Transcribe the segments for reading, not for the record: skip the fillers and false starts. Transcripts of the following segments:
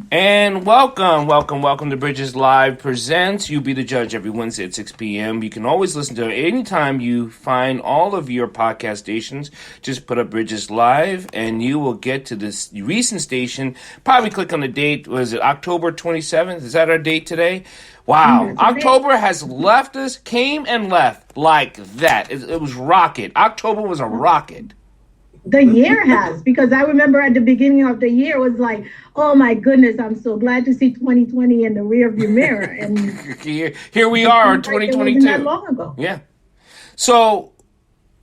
And welcome to Bridges Live presents You Be the Judge every Wednesday at 6 p.m. You can always listen to it anytime you find all of your podcast stations. Just put up Bridges Live and you will get to this recent station. Probably click on the date. Was it October 27th? Is that our date today? Wow. October has left us, came and left like that. It was rocket. October was a rocket. The year has, because I remember at the beginning of the year, it was like, oh my goodness, I'm so glad to see 2020 in the rearview mirror. And here we are in 2022. It wasn't that long ago. Yeah. So,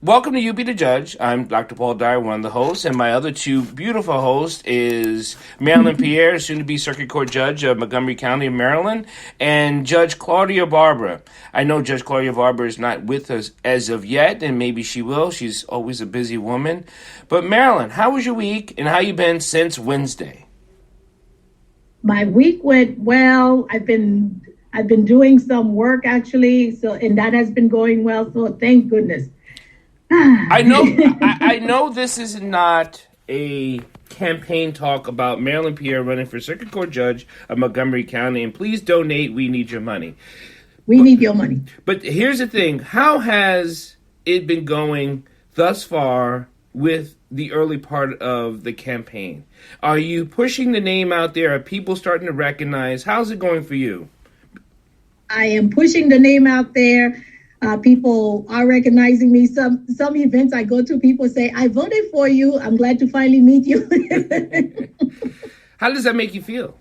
welcome to You Be the Judge. I'm Dr. Paul Dyer, one of the hosts, and my other two beautiful hosts is Marylin Pierre, soon-to-be Circuit Court Judge of Montgomery County, Maryland, and Judge Claudia Barber. I know Judge Claudia Barber is not with us as of yet, and maybe she will. She's always a busy woman. But Marylin, how was your week, and how you been since Wednesday? My week went well. I've been doing some work actually, and that has been going well. So thank goodness. I know this is not a campaign talk about Marylin Pierre running for Circuit Court Judge of Montgomery County, and please donate. We need your money. We need your money. But here's the thing. How has it been going thus far with the early part of the campaign? Are you pushing the name out there? Are people starting to recognize? How's it going for you? I am pushing the name out there. People are recognizing me. Some events I go to, people say, I voted for you. I'm glad to finally meet you. How does that make you feel?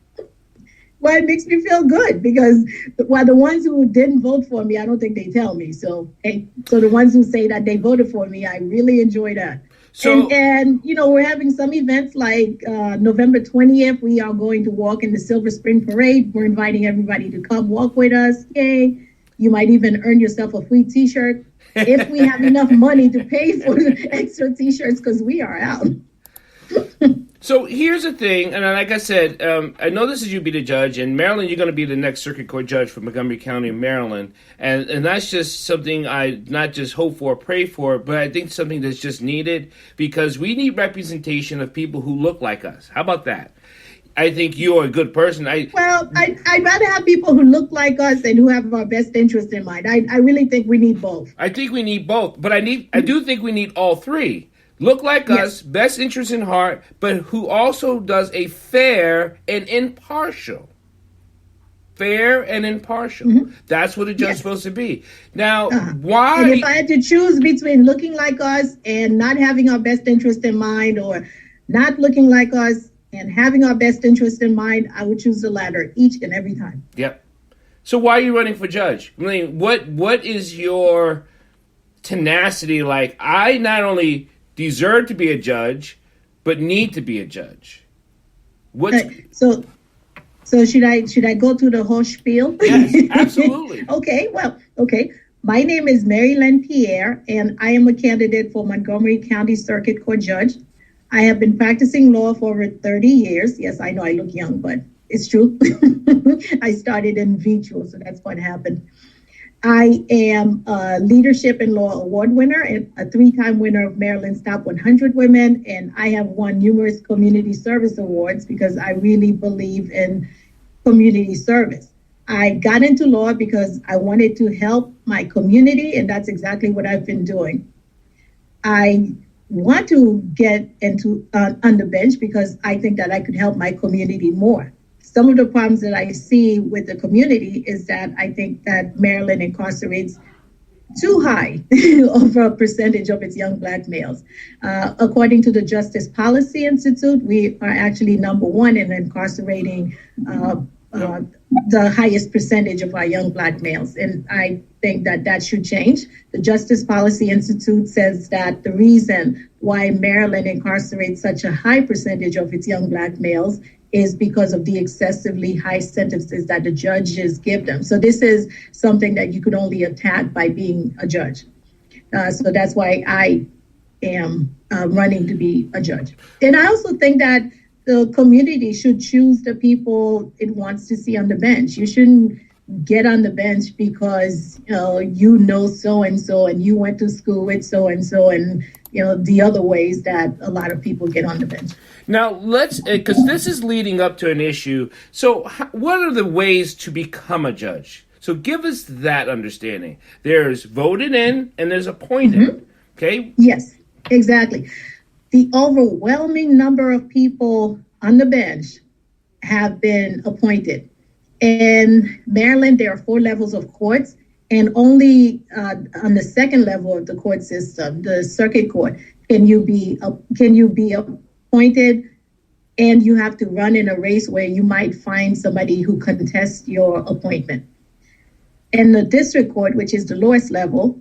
Well, it makes me feel good because the ones who didn't vote for me, I don't think they tell me. So the ones who say that they voted for me, I really enjoy that. So, and we're having some events like November 20th. We are going to walk in the Silver Spring Parade. We're inviting everybody to come walk with us. Yay. You might even earn yourself a free T-shirt if we have enough money to pay for the extra T-shirts because we are out. So here's the thing, and like I said, I know this is You Be the Judge, and Maryland, you're going to be the next Circuit Court Judge for Montgomery County, Maryland, and that's just something I not just hope for, pray for, but I think something that's just needed because we need representation of people who look like us. How about that? I think you're a good person. I'd rather have people who look like us and who have our best interest in mind. I really think we need both. I think we need both, but I do think we need all three. Look like us, best interest in heart, but who also does a fair and impartial. Fair and impartial. Mm-hmm. That's what a judge is supposed to be. Now, why? And if I had to choose between looking like us and not having our best interest in mind, or not looking like us and having our best interest in mind, I would choose the latter each and every time. Yep. So why are you running for judge? I mean, what is your tenacity like? I not only deserve to be a judge, but need to be a judge. So should I go through the whole spiel? Yes, absolutely. Okay. My name is Marylin Pierre, and I am a candidate for Montgomery County Circuit Court Judge. I have been practicing law for over 30 years. Yes, I know I look young, but it's true. I started in vitro, so that's what happened. I am a Leadership in Law Award winner and a 3-time winner of Maryland's Top 100 Women, and I have won numerous community service awards because I really believe in community service. I got into law because I wanted to help my community, and that's exactly what I've been doing. I want to get into on the bench because I think that I could help my community more. Some of the problems that I see with the community is that I think that Maryland incarcerates too high of a percentage of its young Black males. According to the Justice Policy Institute, we are actually number one in incarcerating the highest percentage of our young Black males. And I think that should change. The Justice Policy Institute says that the reason why Maryland incarcerates such a high percentage of its young Black males is because of the excessively high sentences that the judges give them. So this is something that you could only attack by being a judge. So that's why I am running to be a judge. And I also think that the community should choose the people it wants to see on the bench. You shouldn't get on the bench because you know so and so, and you went to school with so and so, and the other ways that a lot of people get on the bench. Now let's, because this is leading up to an issue. So, what are the ways to become a judge? So, give us that understanding. There's voted in and there's appointed. Mm-hmm. Okay. Yes, exactly. The overwhelming number of people on the bench have been appointed. In Maryland, there are 4 levels of courts, and only on the second level of the court system, the circuit court, can you be appointed, and you have to run in a race where you might find somebody who contests your appointment. In the district court, which is the lowest level,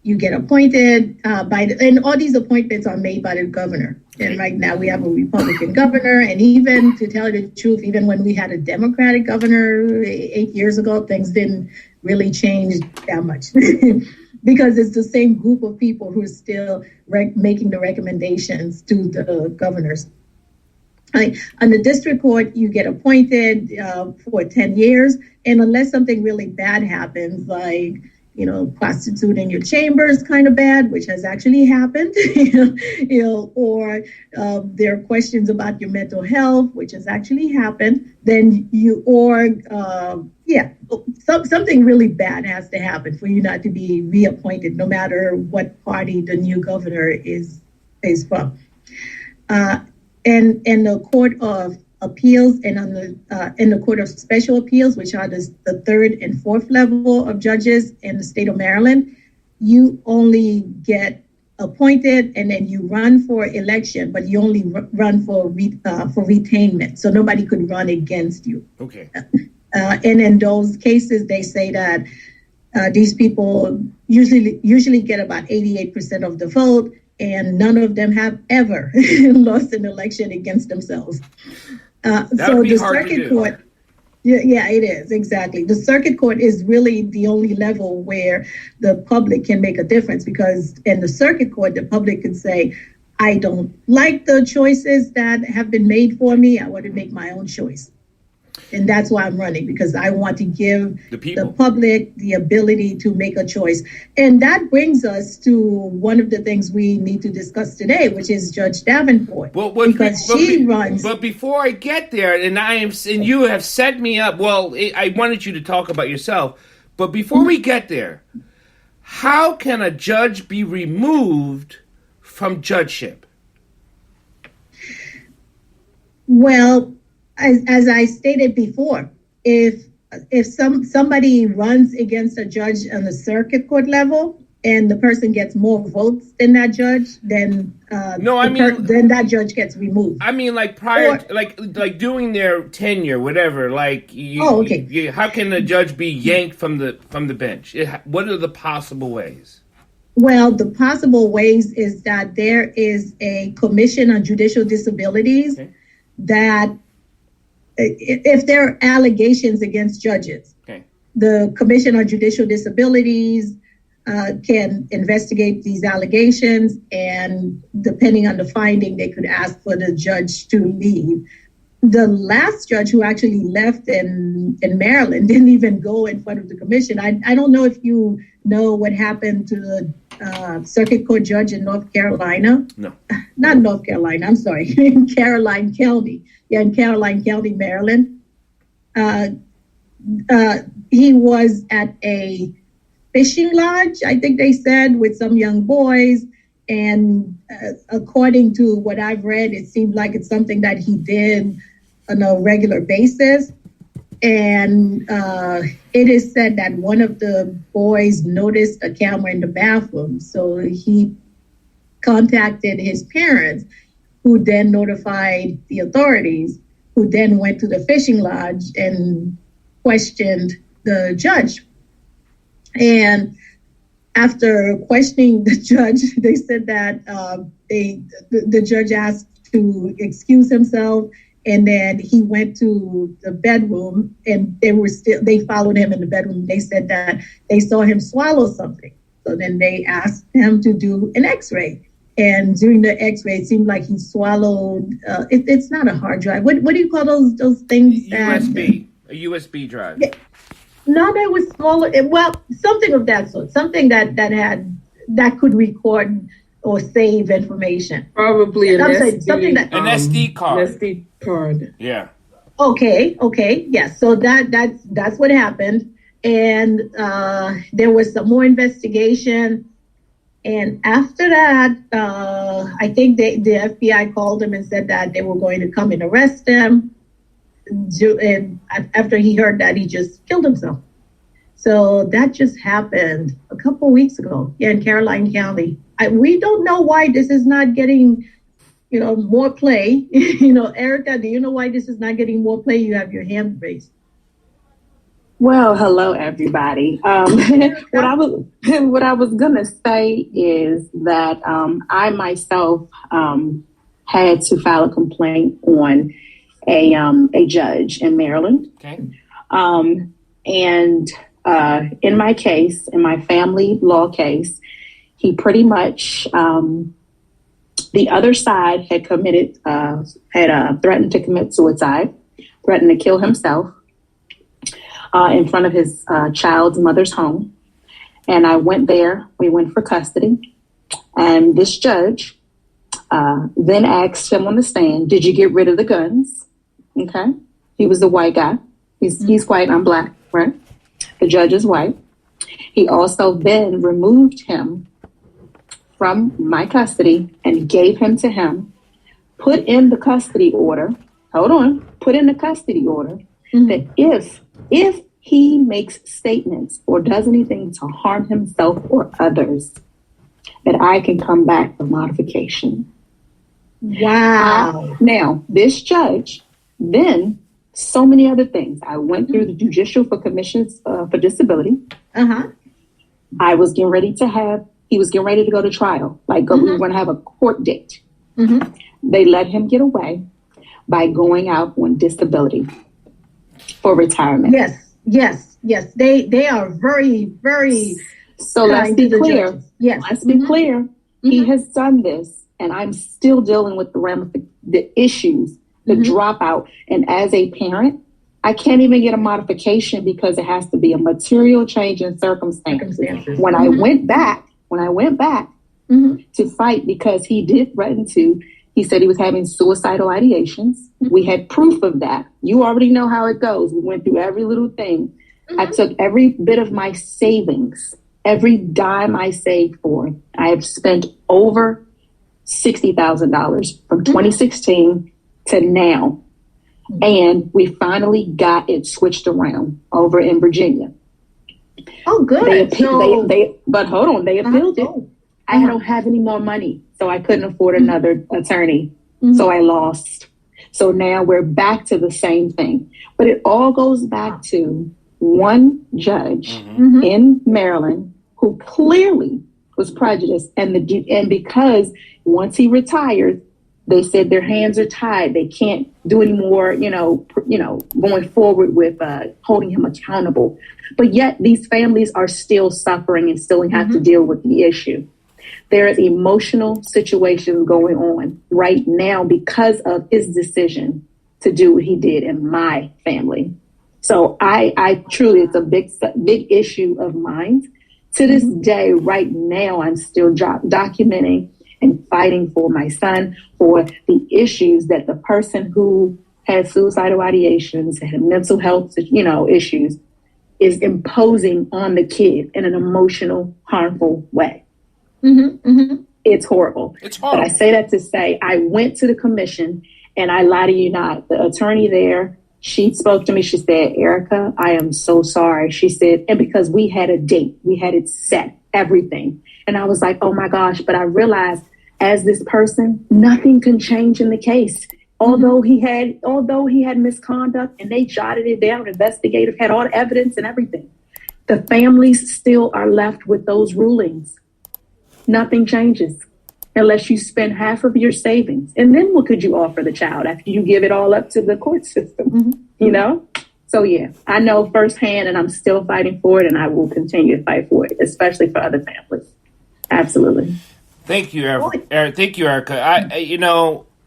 you get appointed and all these appointments are made by the governor. And right now we have a Republican governor. And even, to tell you the truth, even when we had a Democratic governor 8 years ago, things didn't really change that much because it's the same group of people who are still making the recommendations to the governors. On the district court, you get appointed for 10 years. And unless something really bad happens, like prostituting your chambers kind of bad, which has actually happened, or there are questions about your mental health, which has actually happened, then something really bad has to happen for you not to be reappointed, no matter what party the new governor is from. And the Court of Appeals and in the Court of Special Appeals, which are the 3rd and 4th level of judges in the state of Maryland, you only get appointed and then you run for election, but you only run for retainment. So nobody could run against you. Okay. And in those cases, they say that these people usually get about 88% of the vote, and none of them have ever lost an election against themselves. So the circuit court, yeah, it is, exactly. The circuit court is really the only level where the public can make a difference, because in the circuit court, the public can say, I don't like the choices that have been made for me. I want to make my own choice. And that's why I'm running, because I want to give the public the ability to make a choice. And that brings us to one of the things we need to discuss today, which is Judge Davenport. She runs. But before I get there, and you have set me up. Well, I wanted you to talk about yourself. But before we get there, how can a judge be removed from judgeship? Well, as I stated before, if somebody runs against a judge on the circuit court level and the person gets more votes than that judge, then then that judge gets removed. I mean, like like doing their tenure, whatever. Like, how can a judge be yanked from the bench? What are the possible ways? Well, the possible ways is that there is a Commission on Judicial Disabilities that, if there are allegations against judges, the Commission on Judicial Disabilities can investigate these allegations, and depending on the finding, they could ask for the judge to leave. The last judge who actually left in Maryland didn't even go in front of the commission. I don't know if you know what happened to the circuit court judge in North Carolina. No. Not North Carolina, I'm sorry, in Caroline County. Yeah, in Caroline County, Maryland. He was at a fishing lodge, I think they said, with some young boys. And according to what I've read, it seemed like it's something that he did on a regular basis. And it is said that one of the boys noticed a camera in the bathroom. So he contacted his parents, who then notified the authorities, who then went to the fishing lodge and questioned the judge. And after questioning the judge, they said that the judge asked to excuse himself, and then he went to the bedroom, and they followed him in the bedroom. They said that they saw him swallow something. So then they asked him to do an X-ray. And during the X-ray, it seemed like he swallowed. It's not a hard drive. What do you call those things? USB, a USB drive. No, that was smaller. Well, something of that sort. Something that could record or save information. Probably an I'm saying SD, something that An SD card. An SD card. Yeah. Okay, yes. So that's what happened, and there was some more investigation, and after that, I think the FBI called him and said that they were going to come and arrest him. And after he heard that, he just killed himself. So that just happened a couple of weeks ago, in Caroline County. We don't know why this is not getting, more play. Erica, do you know why this is not getting more play? You have your hand raised. Well, hello everybody. What I was gonna say is that I myself had to file a complaint on a judge in Maryland. Okay. And in my case, in my family law case, he pretty much, the other side had threatened to commit suicide, threatened to kill himself in front of his child's mother's home. And I went there, we went for custody. And this judge then asked him on the stand, did you get rid of the guns? Okay. He was the white guy. He's white, I'm black, right? The judge is white. He also then removed him from my custody and gave him to him, put in the custody order, that if he makes statements or does anything to harm himself or others, that I can come back for modification. Wow. Now, this judge, then so many other things. I went through the Judicial for Commissions for Disability. Uh-huh. He was getting ready to go to trial. We were going to have a court date. Mm-hmm. They let him get away by going out on disability for retirement. Yes. They are very, very. So let's be clear. Yes. Let's be clear. He has done this, and I'm still dealing with the issues, the dropout. And as a parent, I can't even get a modification because it has to be a material change in circumstances. When I went back to fight, because he did threaten to, he said he was having suicidal ideations. We had proof of that. You already know how it goes. We went through every little thing. I took every bit of my savings, every dime I saved for. I have spent over $60,000 from 2016 to now. And we finally got it switched around over in Virginia. Oh, good. But hold on, they appealed it. I don't have any more money, so I couldn't afford another attorney. So I lost. So now we're back to the same thing. But it all goes back to one judge in Maryland who clearly was prejudiced, and because once he retired, they said their hands are tied. They can't do any more, going forward with holding him accountable. But yet these families are still suffering and still have to deal with the issue. There is emotional situations going on right now because of his decision to do what he did in my family. So I truly, it's a big issue of mine. To this day, right now, I'm still documenting and fighting for my son, for the issues that the person who had suicidal ideations, had mental health, issues, is imposing on the kid in an emotional, harmful way. It's horrible. It's horrible. But I say that to say, I went to the commission, and I lie to you not, the attorney there, she spoke to me. She said, Erica, I am so sorry. She said, and because we had a date, we had it set, everything. And I was like, oh my gosh, but I realized as this person, nothing can change in the case. Although he had misconduct and they jotted it down, investigators had all the evidence and everything, the families still are left with those rulings. Nothing changes unless you spend half of your savings. And then what could you offer the child after you give it all up to the court system? So yeah, I know firsthand, and I'm still fighting for it, and I will continue to fight for it, especially for other families. Absolutely. Thank you, Erica. Thank you, Erica.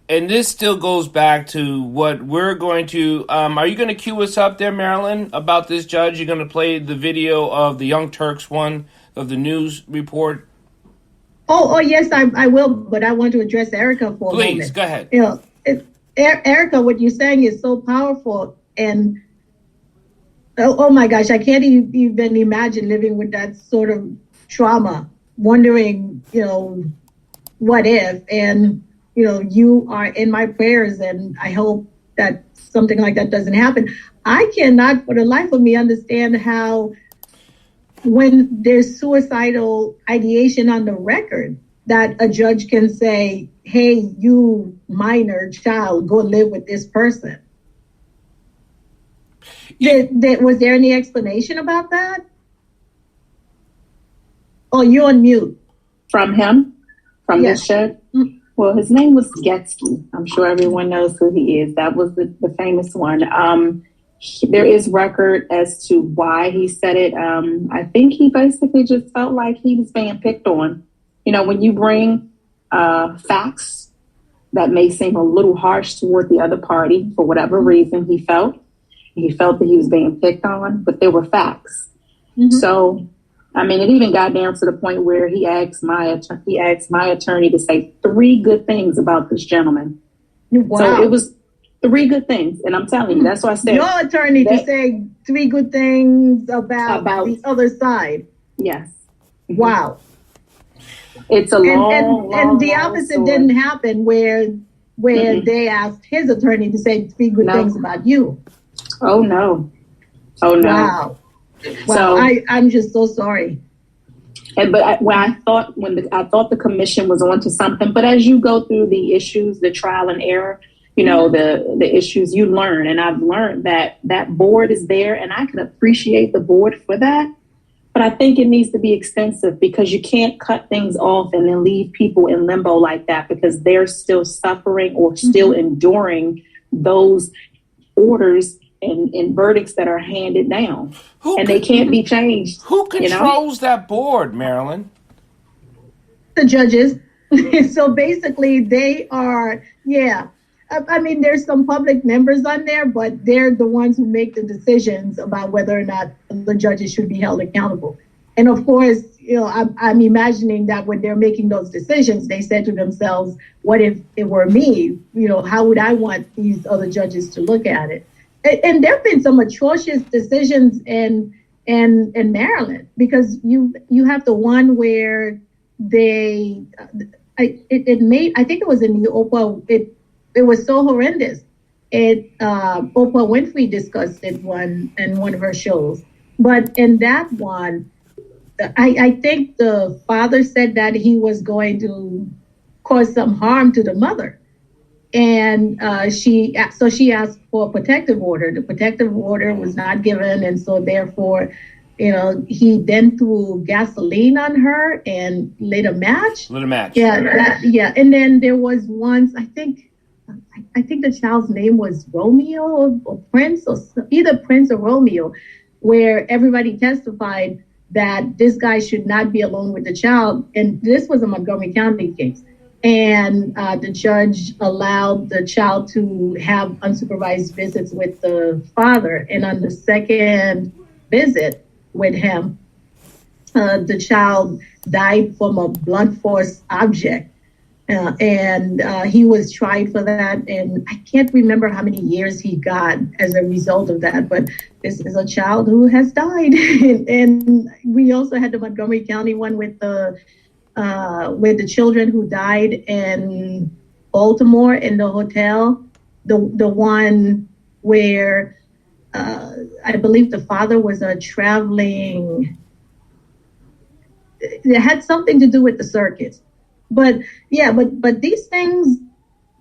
And this still goes back to what we're going to. Are you going to cue us up there, Marylin, about this judge? You're going to play the video of the Young Turks one of the news report. Oh, yes, I will. But I want to address Erica for a moment. Please, go ahead. Erica, what you're saying is so powerful, and oh my gosh, I can't even imagine living with that sort of trauma, wondering, what if, and you are in my prayers, and I hope that something like that doesn't happen. I cannot for the life of me understand how, when there's suicidal ideation on the record, that a judge can say, hey, you minor child, go live with this person. Was there any explanation about that? Oh, you're on mute. From him? From this judge? Well, his name was Getsky. I'm sure everyone knows who he is. That was the famous one. There is record as to why he said it. I think he basically just felt like he was being picked on. When you bring facts that may seem a little harsh toward the other party, for whatever reason he felt that he was being picked on, but there were facts. Mm-hmm. So, it even got down to the point where he asked my attorney to say 3 good things about this gentleman. Wow. So it was 3 good things. And I'm telling you, that's why I said your attorney to say 3 good things about the other side. Yes. Wow. It's a long the opposite story. Didn't happen where they asked his attorney to say 3 good things about you. Oh no. Wow. So I'm just so sorry. But I thought the commission was onto something. But as you go through the issues, the trial and error, the issues, you learn. And I've learned that board is there, and I can appreciate the board for that. But I think it needs to be extensive, because you can't cut things off and then leave people in limbo like that, because they're still suffering or still enduring those orders and verdicts that are handed down. They can't be changed. Who controls that board, Marylin? The judges. So basically they are, there's some public members on there, but they're the ones who make the decisions about whether or not the judges should be held accountable. And of course, I'm imagining that when they're making those decisions, they said to themselves, what if it were me? How would I want these other judges to look at it? And there have been some atrocious decisions in Maryland, because you have the one where I think it was in the Oprah, it was so horrendous. Oprah Winfrey discussed it in one of her shows. But in that one, I think the father said that he was going to cause some harm to the mother. And she asked for a protective order. The protective order was not given. And so therefore, he then threw gasoline on her and lit a match. Yeah. And then there was once, I think the child's name was Romeo or Prince, or either Prince or Romeo, where everybody testified that this guy should not be alone with the child. And this was a Montgomery County case. And the judge allowed the child to have unsupervised visits with the father. And on the second visit with him, the child died from a blunt force object. And he was tried for that. And I can't remember how many years he got as a result of that. But this is a child who has died. And we also had the Montgomery County one with the children who died in Baltimore in the hotel, the one where I believe the father was a traveling, it had something to do with the circus. But these things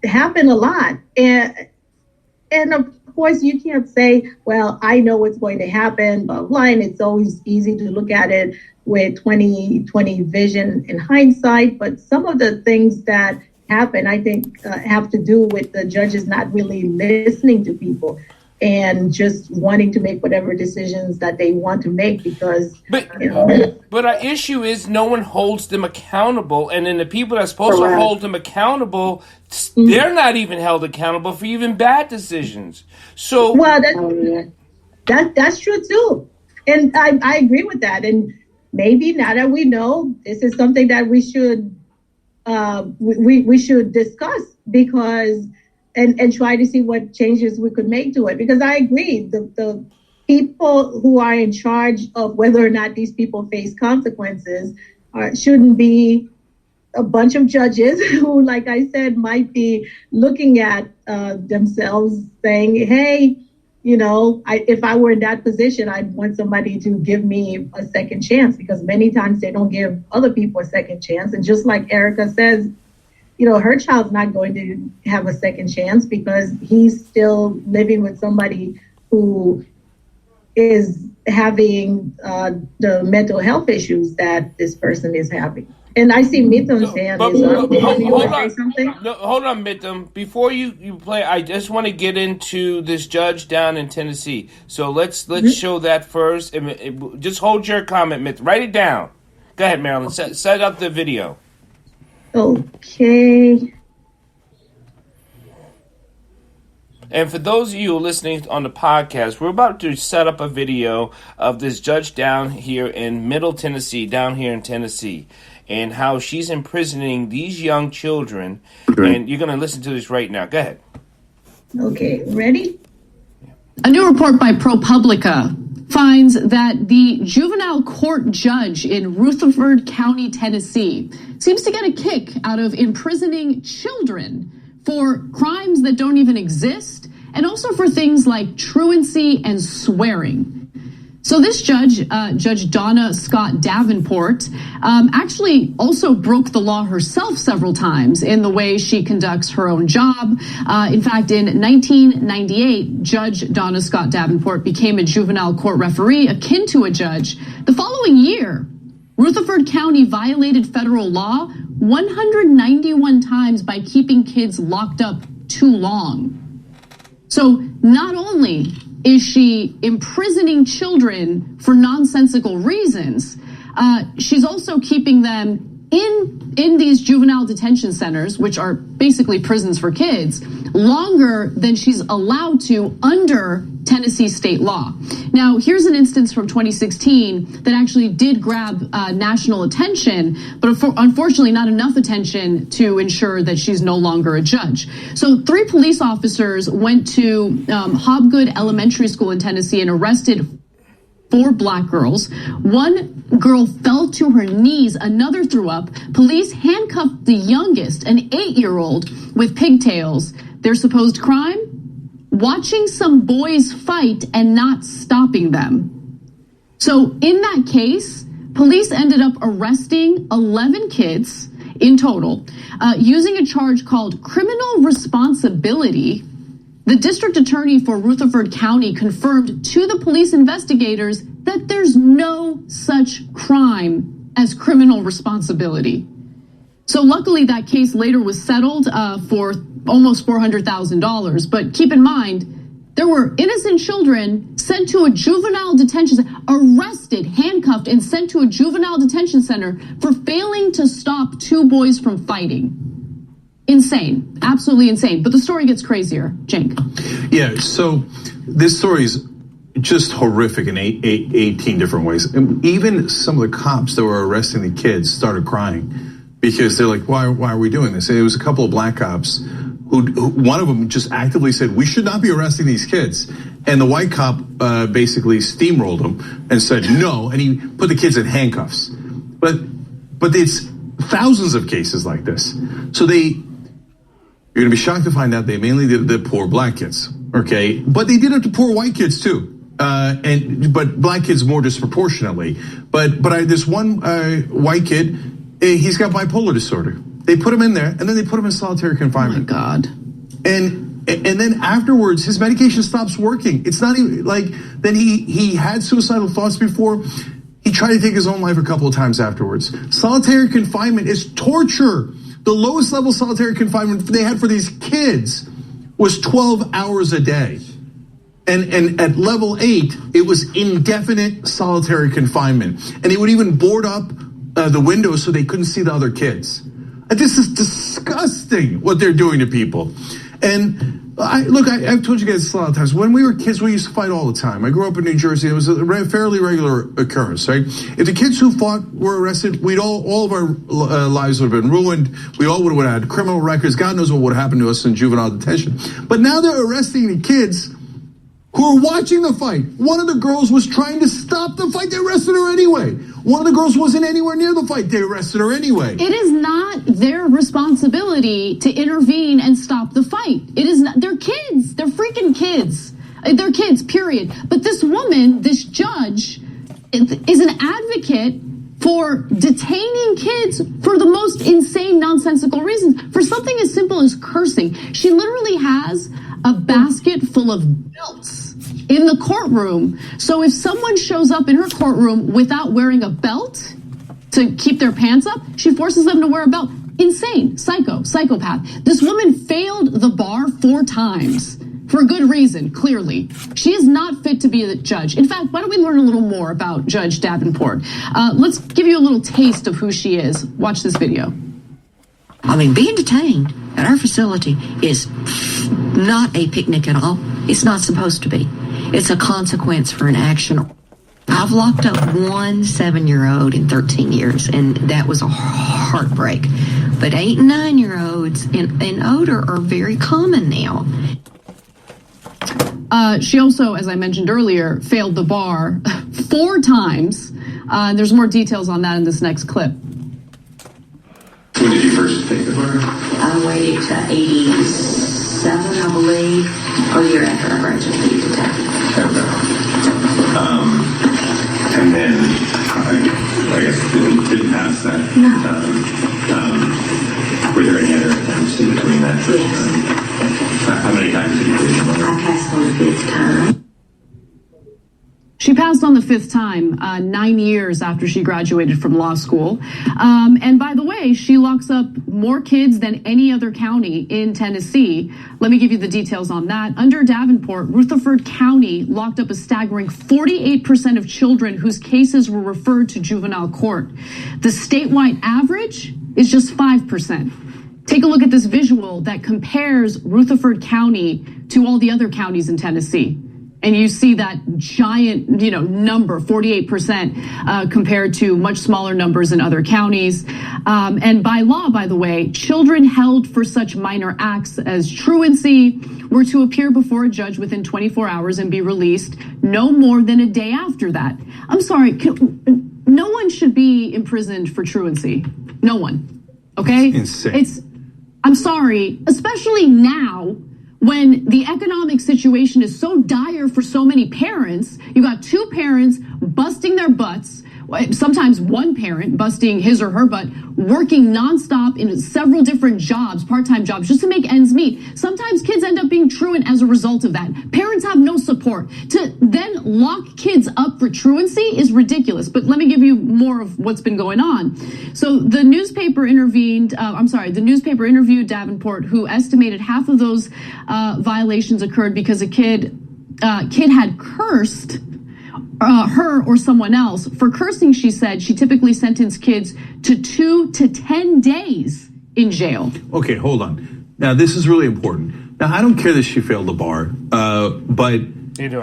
happen a lot. And of course you can't say, well, I know what's going to happen, blah, blah, and it's always easy to look at it with 20/20 vision in hindsight. But some of the things that happen, I think, have to do with the judges not really listening to people. and just wanting to make whatever decisions that they want to make because, But our issue is no one holds them accountable, and then the people that's supposed to hold them accountable, they're not even held accountable for even bad decisions. So, well, that's true too, and I agree with that. And maybe now that we know, this is something that we should we should discuss because. And try to see what changes we could make to it. Because I agree, the people who are in charge of whether or not these people face consequences shouldn't be a bunch of judges who, like I said, might be looking at themselves saying, hey, if I were in that position, I'd want somebody to give me a second chance, because many times they don't give other people a second chance. And just like Erica says, her child's not going to have a second chance because he's still living with somebody who is having the mental health issues that this person is having. And I see Mithun's hand is up. You want to say something? No, hold on, Mithun. Before you play, I just want to get into this judge down in Tennessee. So let's show that first. Just hold your comment, Mithun. Write it down. Go ahead, Marylin. Set up the video. Okay. And for those of you listening on the podcast, we're about to set up a video of this judge down here in Middle Tennessee, and how she's imprisoning these young children. Okay. And you're going to listen to this right now. Go ahead. Okay, ready? A new report by ProPublica finds that the juvenile court judge in Rutherford County, Tennessee, seems to get a kick out of imprisoning children for crimes that don't even exist, and also for things like truancy and swearing. So this judge, Judge Donna Scott Davenport, actually also broke the law herself several times in the way she conducts her own job. In fact, in 1998, Judge Donna Scott Davenport became a juvenile court referee akin to a judge. The following year, Rutherford County violated federal law 191 times by keeping kids locked up too long. So not only is she imprisoning children for nonsensical reasons, she's also keeping them in these juvenile detention centers, which are basically prisons for kids, longer than she's allowed to under Tennessee state law. Now, here's an instance from 2016 that actually did grab national attention, but unfortunately not enough attention to ensure that she's no longer a judge. So 3 police officers went to Hobgood Elementary School in Tennessee and arrested 4 black girls. One girl fell to her knees, another threw up. Police handcuffed the youngest, an 8-year-old, with pigtails. Their supposed crime? Watching some boys fight and not stopping them. So in that case, police ended up arresting 11 kids in total, using a charge called criminal responsibility. The district attorney for Rutherford County confirmed to the police investigators that there's no such crime as criminal responsibility. So luckily that case later was settled for almost $400,000. But keep in mind, there were innocent children sent to a juvenile detention center, arrested, handcuffed, and sent to a juvenile detention center for failing to stop 2 boys from fighting. Insane, absolutely insane. But the story gets crazier, Cenk. Yeah, so this story is just horrific in 18 different ways. And even some of the cops that were arresting the kids started crying because they're like, why are we doing this? And it was a couple of black cops who one of them just actively said, we should not be arresting these kids. And the white cop basically steamrolled him and said no, and he put the kids in handcuffs. But it's thousands of cases like this. So you're gonna be shocked to find out they mainly did the poor black kids, okay? But they did it to poor white kids too. But black kids more disproportionately. But this one white kid, he's got bipolar disorder. They put him in there, and then they put him in solitary confinement. Oh my God. And then afterwards, his medication stops working. It's not even like, then he had suicidal thoughts before. He tried to take his own life a couple of times afterwards. Solitary confinement is torture. The lowest level solitary confinement they had for these kids was 12 hours a day. And at level 8, it was indefinite solitary confinement. And they would even board up the windows so they couldn't see the other kids. This is disgusting what they're doing to people. And I've told you guys this a lot of times. When we were kids, we used to fight all the time. I grew up in New Jersey. It was a fairly regular occurrence, right? If the kids who fought were arrested, we'd all of our lives would have been ruined. We all would have had criminal records. God knows what would have happened to us in juvenile detention. But now they're arresting the kids who are watching the fight. One of the girls was trying to stop the fight. They arrested her anyway. One of the girls wasn't anywhere near the fight. They arrested her anyway. It is not their responsibility to intervene and stop the fight. It is not. They're kids. They're freaking kids. They're kids, period. But this woman, this judge, is an advocate for detaining kids for the most insane, nonsensical reasons. For something as simple as cursing. She literally has a basket full of belts in the courtroom. So if someone shows up in her courtroom without wearing a belt to keep their pants up, she forces them to wear a belt. Insane, psychopath. This woman failed the bar 4 times for good reason, clearly. She is not fit to be a judge. In fact, why don't we learn a little more about Judge Davenport? Let's give you a little taste of who she is. Watch this video. I mean, being detained at our facility is not a picnic at all. It's not supposed to be. It's a consequence for an action. I've locked up one 7-year-old in 13 years, and that was a heartbreak. But 8 and 9-year-olds and older are very common now. She also, as I mentioned earlier, failed the bar 4 times. There's more details on that in this next clip. When did you first take the bar? I waited to 87, I believe, a year after I graduated to take it. And then, I guess, didn't pass that. No. Were there any other attempts in between that? Yes. How many times did you do it? I passed on the 5th time. She passed on the 5th time, 9 years after she graduated from law school. And by the way, she locks up more kids than any other county in Tennessee. Let me give you the details on that. Under Davenport, Rutherford County locked up a staggering 48% of children whose cases were referred to juvenile court. The statewide average is just 5%. Take a look at this visual that compares Rutherford County to all the other counties in Tennessee. And you see that giant, number, 48%, compared to much smaller numbers in other counties. And by law, by the way, children held for such minor acts as truancy were to appear before a judge within 24 hours and be released no more than a day after that. I'm sorry, no one should be imprisoned for truancy. No one, okay? It's insane. I'm sorry, especially now, when the economic situation is so dire for so many parents. You got 2 parents busting their butts, sometimes one parent busting his or her butt, working nonstop in several different jobs, part-time jobs, just to make ends meet. Sometimes kids end up being truant as a result of that. Parents have no support. To then lock kids up for truancy is ridiculous. But let me give you more of what's been going on. So the newspaper interviewed Davenport, who estimated half of those violations occurred because a kid had cursed her or someone else. For cursing, she said, she typically sentenced kids to 2 to 10 days in jail. Okay, hold on. Now, this is really important. Now, I don't care that she failed the bar, but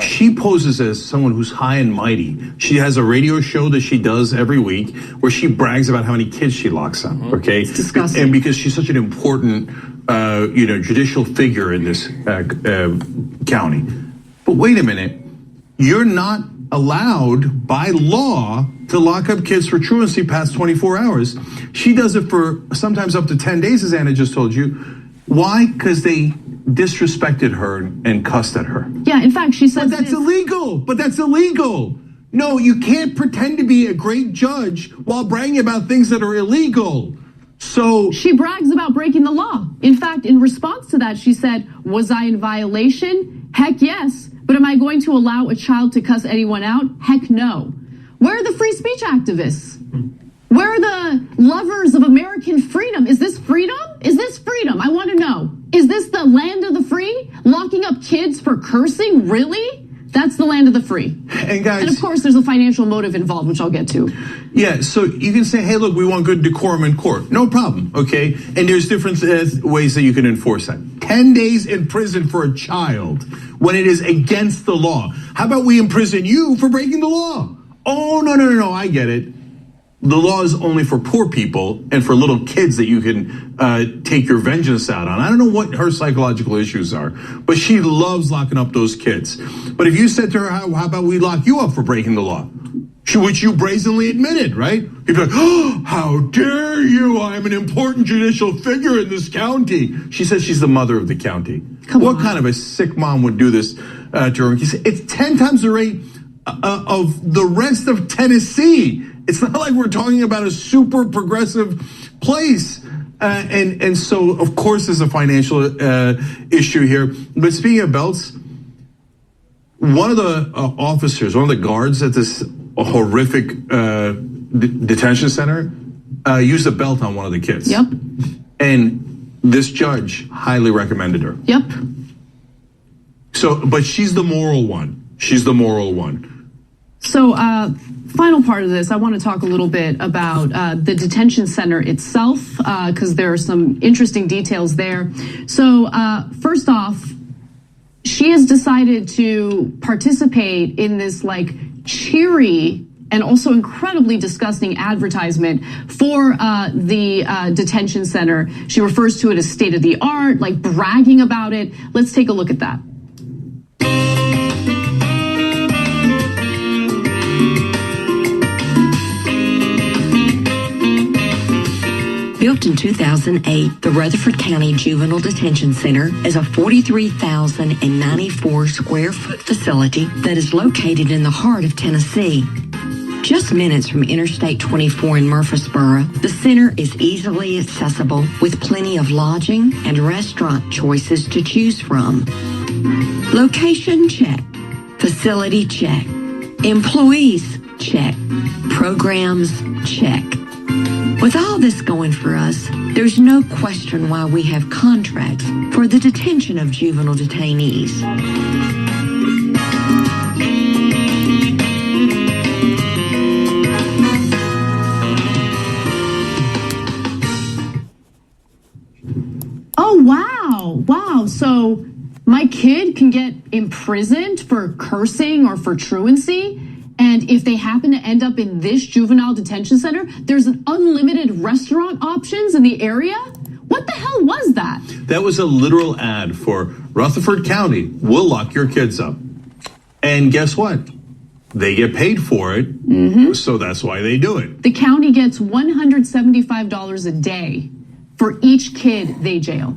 she poses as someone who's high and mighty. She has a radio show that she does every week where she brags about how many kids she locks up, okay? It's disgusting. And because she's such an important, judicial figure in this county. But wait a minute, you're not allowed by law to lock up kids for truancy past 24 hours. She does it for sometimes up to 10 days, as Anna just told you. Why? Because they disrespected her and cussed at her. Yeah, in fact, she says that's illegal. But that's illegal. No, you can't pretend to be a great judge while bragging about things that are illegal. So she brags about breaking the law. In fact, in response to that, she said, was I in violation? Heck yes. But am I going to allow a child to cuss anyone out? Heck no. Where are the free speech activists? Where are the lovers of American freedom? Is this freedom? Is this freedom? I want to know. Is this the land of the free? Locking up kids for cursing? Really? That's the land of the free. And guys, and of course, there's a financial motive involved, which I'll get to. Yeah, so you can say, hey, look, we want good decorum in court. No problem, okay? And there's different ways that you can enforce that. 10 days in prison for a child when it is against the law. How about we imprison you for breaking the law? Oh, no, I get it. The law is only for poor people and for little kids that you can take your vengeance out on. I don't know what her psychological issues are, but she loves locking up those kids. But if you said to her, how about we lock you up for breaking the law? Which you brazenly admitted, right? You'd be like, oh, how dare you? I'm an important judicial figure in this county. She says she's the mother of the county. What kind of a sick mom would do this to her? He said, it's 10 times the rate of the rest of Tennessee. It's not like we're talking about a super progressive place. And so, of course, there's a financial issue here. But speaking of belts, one of the officers, one of the guards at this horrific detention center used a belt on one of the kids. Yep. And this judge highly recommended her. Yep. So, but she's the moral one. She's the moral one. So, final part of this, I want to talk a little bit about the detention center itself, because there are some interesting details there. So, first off, she has decided to participate in this like cheery and also incredibly disgusting advertisement for the detention center. She refers to it as state of the art, like bragging about it. Let's take a look at that. Built in 2008, the Rutherford County Juvenile Detention Center is a 43,094 square foot facility that is located in the heart of Tennessee. Just minutes from Interstate 24 in Murfreesboro, the center is easily accessible with plenty of lodging and restaurant choices to choose from. Location check. Facility check. Employees check. Programs check. With all this going for us, there's no question why we have contracts for the detention of juvenile detainees. Oh, wow. So my kid can get imprisoned for cursing or for truancy. And if they happen to end up in this juvenile detention center, there's an unlimited restaurant options in the area. What the hell was that? That was a literal ad for Rutherford County. We'll lock your kids up. And guess what? They get paid for it. Mm-hmm. So that's why they do it. The county gets $175 a day for each kid they jail.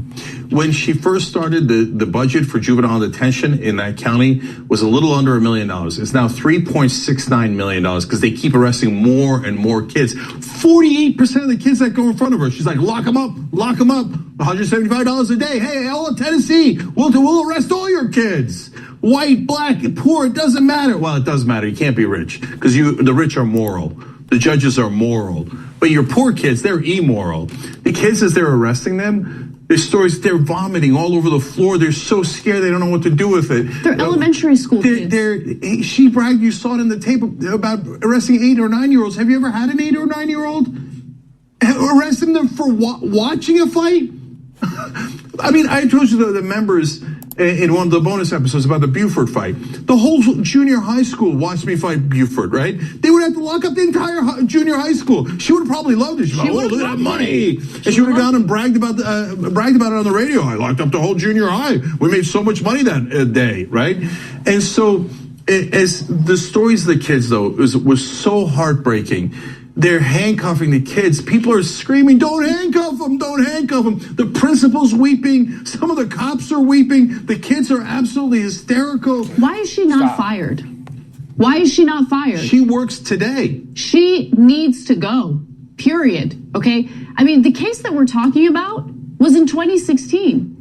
When she first started, the budget for juvenile detention in that county was a little under $1 million. It's now $3.69 million because they keep arresting more and more kids. 48% of the kids that go in front of her, she's like, lock them up, $175 a day. Hey, all of Tennessee, we'll arrest all your kids. White, black, poor, it doesn't matter. Well, it does matter. You can't be rich because the rich are moral. The judges are moral. But your poor kids, they're immoral. The kids, as they're arresting them, there's stories, they're vomiting all over the floor. They're so scared they don't know what to do with it. They're elementary school kids. She bragged, you saw it in the tape about arresting 8 or 9-year-olds. Have you ever had an 8 or 9-year-old? Arresting them for watching a fight? I mean, I told you the members in one of the bonus episodes about the Buford fight. The whole junior high school watched me fight Buford, right? They would have to lock up the entire junior high school. She would have probably loved it. She'd be like, oh, look at that money. And she would have gone and bragged about it on the radio. I locked up the whole junior high. We made so much money that day, right? And so as the stories of the kids, though, was so heartbreaking. They're handcuffing the kids. People are screaming, don't handcuff them, don't handcuff them. The principal's weeping. Some of the cops are weeping. The kids are absolutely hysterical. Why is she not fired? Why is she not fired? She works today. She needs to go, period, okay? I mean, the case that we're talking about was in 2016.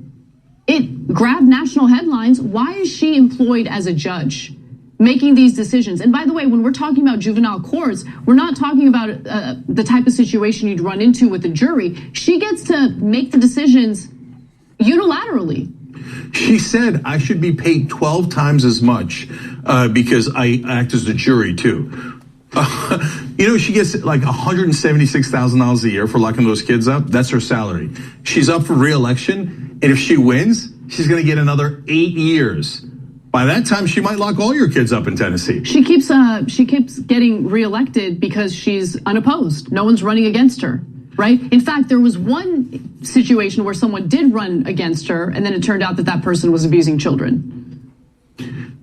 It grabbed national headlines. Why is she employed as a judge? Making these decisions. And by the way, when we're talking about juvenile courts, we're not talking about the type of situation you'd run into with a jury. She gets to make the decisions, unilaterally. She said I should be paid 12 times as much because I act as the jury too. She gets like $176,000 a year for locking those kids up. That's her salary. She's up for re-election, and if she wins, she's going to get another 8 years. By that time, she might lock all your kids up in Tennessee. She keeps getting reelected because she's unopposed. No one's running against her, right? In fact, there was one situation where someone did run against her, and then it turned out that person was abusing children.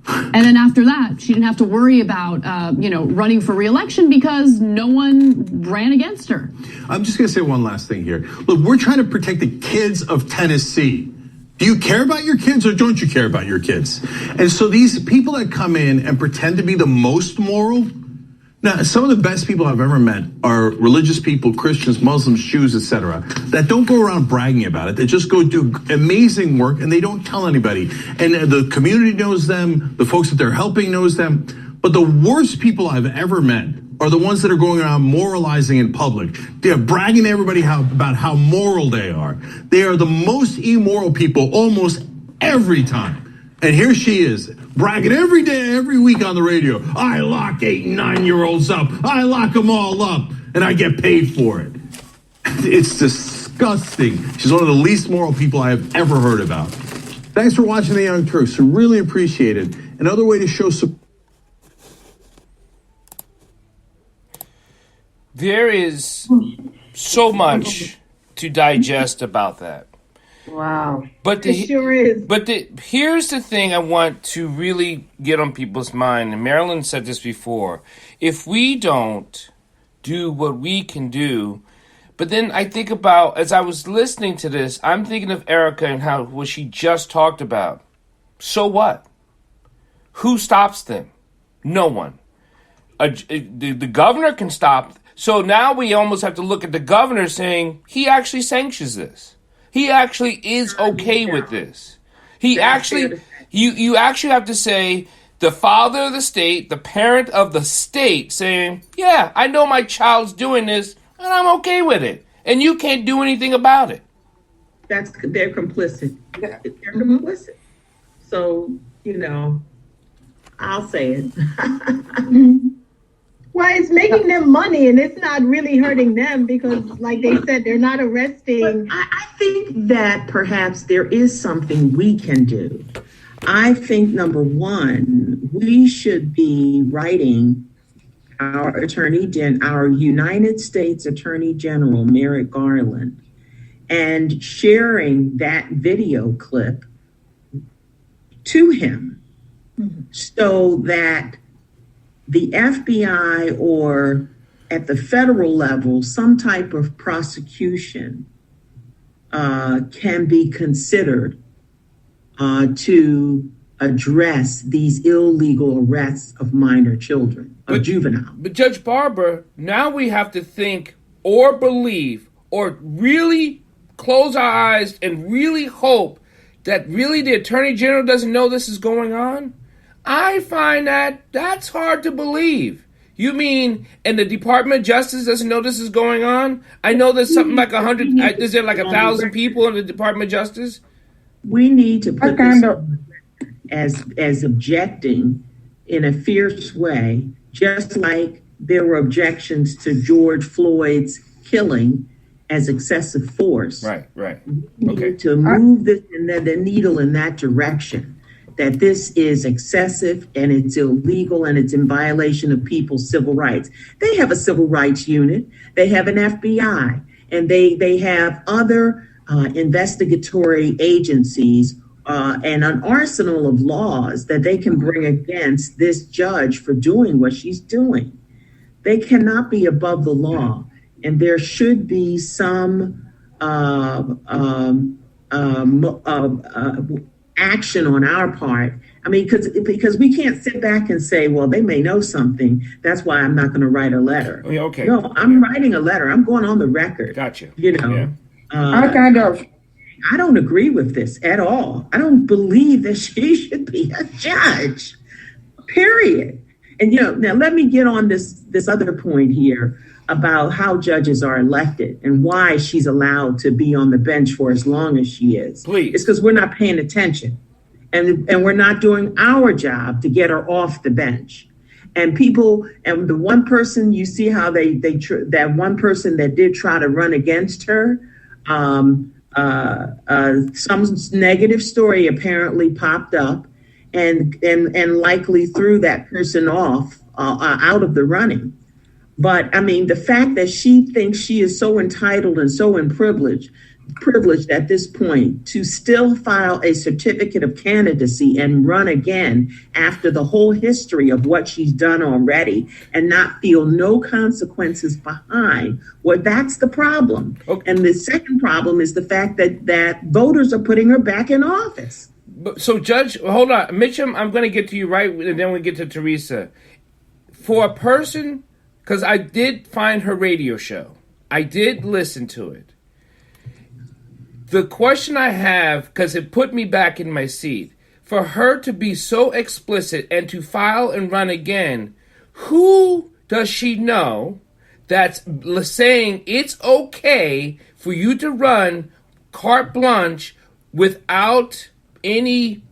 And then after that, she didn't have to worry about, running for re-election because no one ran against her. I'm just going to say one last thing here. Look, we're trying to protect the kids of Tennessee. Do you care about your kids or don't you care about your kids? And so these people that come in and pretend to be the most moral, now some of the best people I've ever met are religious people, Christians, Muslims, Jews, etc., that don't go around bragging about it. They just go do amazing work and they don't tell anybody. And the community knows them, the folks that they're helping knows them. But the worst people I've ever met are the ones that are going around moralizing in public. They're bragging to everybody about how moral they are. They are the most immoral people almost every time. And here she is, bragging every day, every week on the radio. I lock 8 and 9-year-olds up. I lock them all up, and I get paid for it. It's disgusting. She's one of the least moral people I have ever heard about. Thanks for watching The Young Turks. We really appreciate it. Another way to show support. There is so much to digest about that. Wow. But It sure is. But here's the thing I want to really get on people's mind, and Marylin said this before. If we don't do what we can do, but then I think about, as I was listening to this, I'm thinking of Erica and what she just talked about. So what? Who stops them? No one. The governor can stop. So now we almost have to look at the governor saying he actually sanctions this. He actually is okay with this. You actually have to say the father of the state, the parent of the state saying, yeah, I know my child's doing this and I'm okay with it. And you can't do anything about it. They're complicit. They're complicit. So, I'll say it. Well, it's making them money, and it's not really hurting them because, like they said, they're not arresting. I think that perhaps there is something we can do. I think, number one, we should be writing our United States Attorney General, Merrick Garland, and sharing that video clip to him so that the FBI or at the federal level, some type of prosecution can be considered to address these illegal arrests of minor children, of juvenile. But Judge Barber, now we have to think or believe or really close our eyes and really hope that really the Attorney General doesn't know this is going on. I find that's hard to believe. You mean, and the Department of Justice doesn't know this is going on? I know there's something like 100, is there like 1,000 people in the Department of Justice? We need to put this as objecting in a fierce way, just like there were objections to George Floyd's killing as excessive force. Right. We need to move the needle in that direction. That this is excessive and it's illegal and it's in violation of people's civil rights. They have a civil rights unit. They have an FBI, and they have other investigatory agencies and an arsenal of laws that they can bring against this judge for doing what she's doing. They cannot be above the law, and there should be some action on our part. I mean, because we can't sit back and say, well, they may know something. That's why I'm not going to write a letter. Oh, yeah, okay. No, I'm writing a letter. I'm going on the record. Gotcha. I don't agree with this at all. I don't believe that she should be a judge, period. And, now let me get on this other point here. about how judges are elected and why she's allowed to be on the bench for as long as she is. Please. It's because we're not paying attention, and we're not doing our job to get her off the bench. And the one person, you see how that one person that did try to run against her, some negative story apparently popped up and likely threw that person off out of the running. But I mean, the fact that she thinks she is so entitled and so privileged at this point to still file a certificate of candidacy and run again after the whole history of what she's done already and not feel no consequences behind, well, that's the problem. Okay. And the second problem is the fact that voters are putting her back in office. So, Judge, hold on. Mitchum, I'm going to get to you right, and then we get to Teresa. For a person, because I did find her radio show. I did listen to it. The question I have, because it put me back in my seat, for her to be so explicit and to file and run again, who does she know that's saying it's okay for you to run carte blanche without any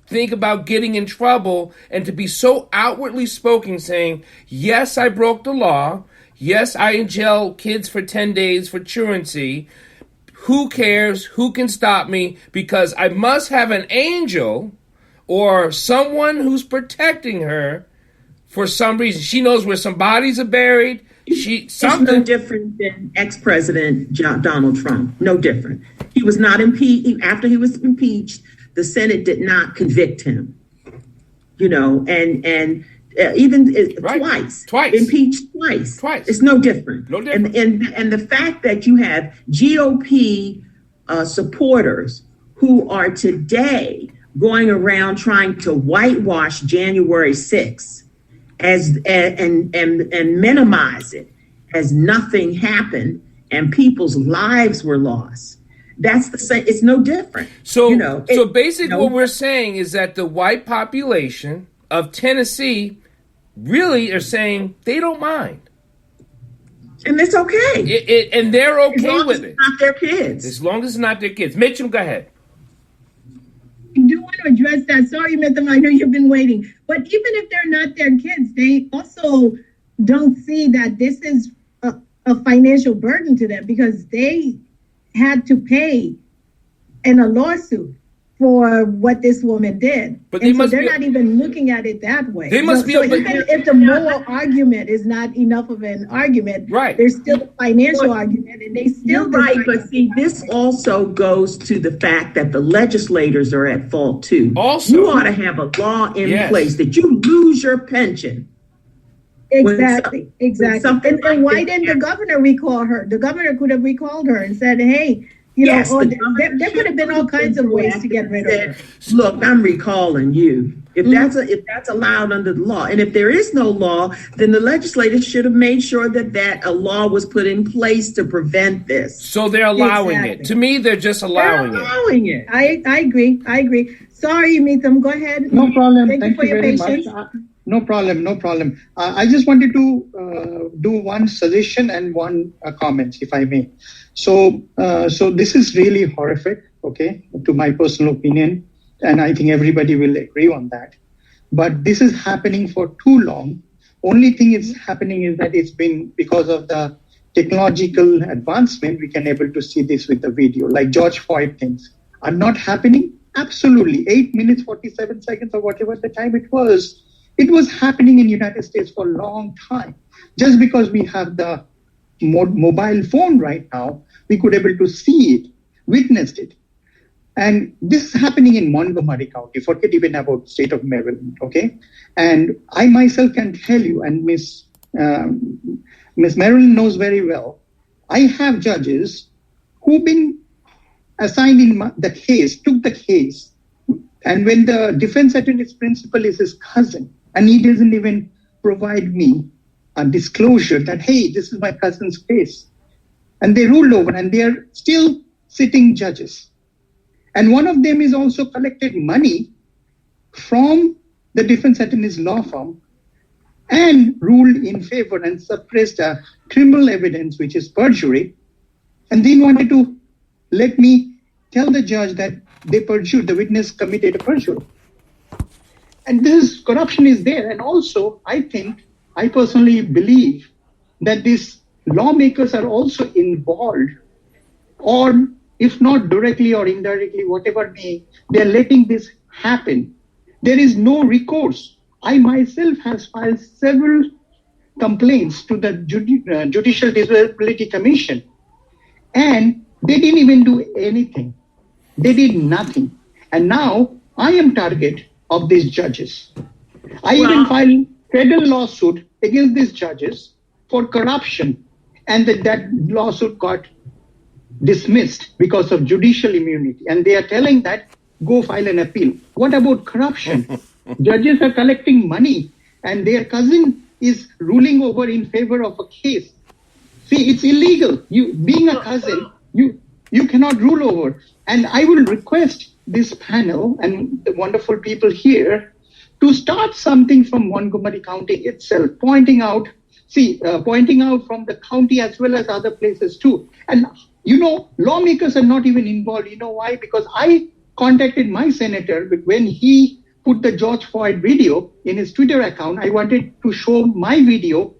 think about getting in trouble and to be so outwardly spoken saying, yes, I broke the law. Yes, I jail kids for 10 days for truancy. Who cares? Who can stop me? Because I must have an angel or someone who's protecting her for some reason. She knows where some bodies are buried. It's no different than ex-President Donald Trump. No different. He was not impeached. After he was impeached, the Senate did not convict him. And even twice, impeached twice. It's no different. No different. And the fact that you have GOP supporters who are today going around trying to whitewash January 6th and minimize it as nothing happened and people's lives were lost. That's the same. It's no different. So basically what we're saying is that the white population of Tennessee really are saying they don't mind. And it's okay. And they're okay with it. As long as it's not their kids. As long as it's not their kids. Mitchum, go ahead. I do want to address that. Sorry, Mitham, I know you've been waiting. But even if they're not their kids, they also don't see that this is a financial burden to them because they had to pay in a lawsuit for what this woman did. But they're not even looking at it that way. They must even if the moral argument is not enough of an argument, right? There's still a financial argument, and they still right. But see, this also goes to the fact that the legislators are at fault too. Also, you ought to have a law in place that you lose your pension. Exactly. And why didn't the governor recall her? The governor could have recalled her and said, hey, there could have been all kinds of ways to get rid of her. Look, I'm recalling you. If that's allowed under the law, and if there is no law, then the legislators should have made sure that a law was put in place to prevent this. So they're allowing it. To me, they're just allowing it. I agree. Sorry, Mitham, go ahead. No problem. Thank you for your patience. No problem. I just wanted to do one suggestion and one comment, if I may. So this is really horrific, okay, to my personal opinion, and I think everybody will agree on that. But this is happening for too long. Only thing is happening is that it's been because of the technological advancement, we can able to see this with the video, like George Floyd things are not happening. Absolutely, 8 minutes, 47 seconds or whatever the time it was happening in the United States for a long time. Just because we have the mobile phone right now, we could able to see it, witnessed it. And this is happening in Montgomery County, forget even about state of Maryland, okay? And I myself can tell you, and Miss Marylin knows very well, I have judges who've been assigned in the case, took the case, and when the defense attorney's principal is his cousin, and he doesn't even provide me a disclosure that, hey, this is my cousin's case. And they ruled over, and they are still sitting judges. And one of them is also collected money from the defense attorney's law firm and ruled in favor and suppressed criminal evidence, which is perjury, and then wanted to let me tell the judge that they perjured, the witness committed a perjury. And this corruption is there. And also, I personally believe that these lawmakers are also involved, or if not directly or indirectly, whatever may, they're letting this happen. There is no recourse. I myself have filed several complaints to the Judicial Disability Commission, and they didn't even do anything. They did nothing. And now I am target of these judges. I even filed federal lawsuit against these judges for corruption, and that lawsuit got dismissed because of judicial immunity. And they are telling that, go file an appeal. What about corruption? Judges are collecting money and their cousin is ruling over in favor of a case. See, it's illegal. You being a cousin, you cannot rule over. And I will request this panel and the wonderful people here to start something from Montgomery County itself, pointing out from the county as well as other places too. And lawmakers are not even involved. You know why? Because I contacted my senator when he put the George Floyd video in his Twitter account. I wanted to show my video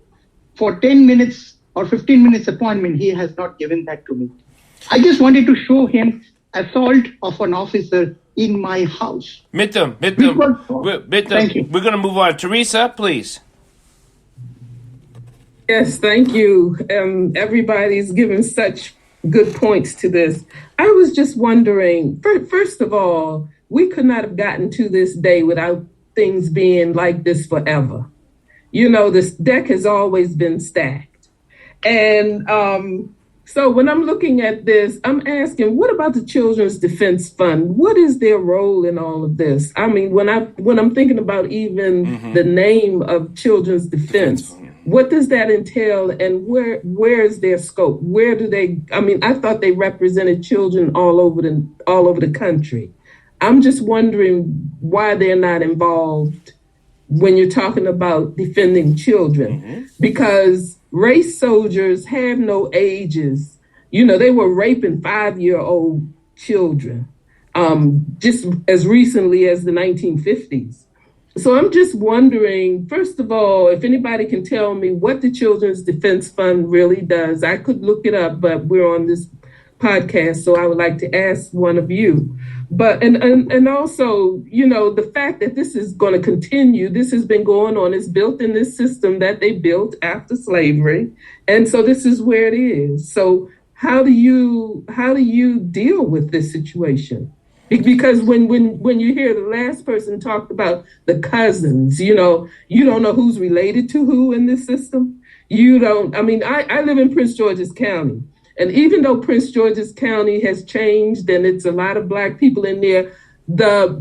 for 10 minutes or 15 minutes appointment. He has not given that to me. I just wanted to show him assault of an officer in my house. Thank you. We're going to move on. Teresa, please. Yes, thank you. Everybody's given such good points to this. I was just wondering, first of all, we could not have gotten to this day without things being like this forever. This deck has always been stacked. And so when I'm looking at this, I'm asking, what about the Children's Defense Fund? What is their role in all of this? I mean, when I'm thinking about even the name of Children's Defense, what does that entail, and where is their scope? Where do they? I mean, I thought they represented children all over the country. I'm just wondering why they're not involved when you're talking about defending children, because race soldiers have no ages. They were raping 5-year-old children just as recently as the 1950s. So I'm just wondering, first of all, if anybody can tell me what the Children's Defense Fund really does. I could look it up, but we're on this podcast, so I would like to ask one of you. But and also, the fact that this is going to continue, this has been going on, it's built in this system that they built after slavery. And so this is where it is. So how do you deal with this situation? Because when you hear the last person talked about the cousins, you don't know who's related to who in this system. I live in Prince George's County. And even though Prince George's County has changed and it's a lot of Black people in there, the